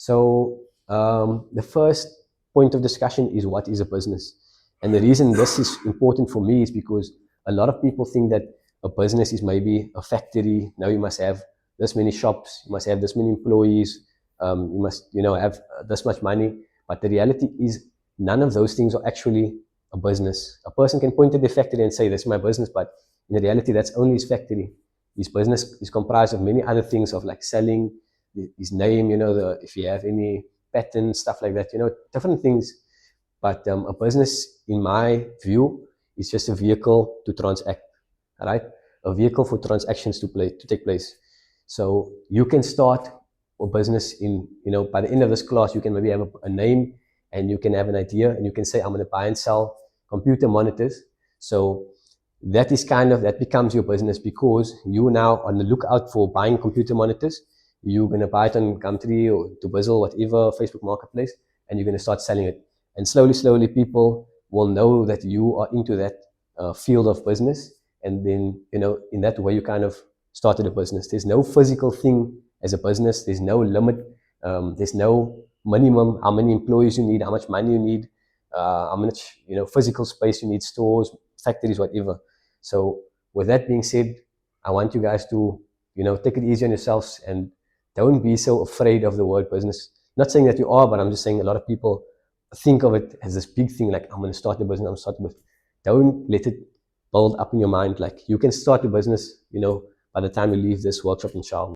So the first point of discussion is what is a business? And the reason this is important for me is because a lot of people think that a business is maybe a factory. Now you must have this many shops, you must have this many employees, you must, have this much money. But the reality is none of those things are actually a business. A person can point at their factory and say, "This is my business," but in reality, that's only his factory. His business is comprised of many other things, of like selling, his name, if you have any patents, stuff like that, different things. But a business, in my view, is just a vehicle to transact, right? A vehicle for transactions to take place. So you can start a business by the end of this class, you can maybe have a name, and you can have an idea, and you can say, "I'm going to buy and sell computer monitors." So that becomes your business, because you now on the lookout for buying computer monitors. You're going to buy it on Gumtree or Dubizzle, whatever, Facebook Marketplace, and you're going to start selling it. And slowly, people will know that you are into that field of business. And then, in that way, you kind of started a business. There's no physical thing as a business. There's no limit. There's no minimum, how many employees you need, how much money you need, how much, physical space you need, stores, factories, whatever. So with that being said, I want you guys to, take it easy on yourselves and don't be so afraid of the word business. Not saying that you are, but I'm just saying a lot of people think of it as this big thing, like, "I'm going to start a business, I'm starting with." Don't let it build up in your mind. Like, you can start a business, by the time you leave this workshop, inshallah.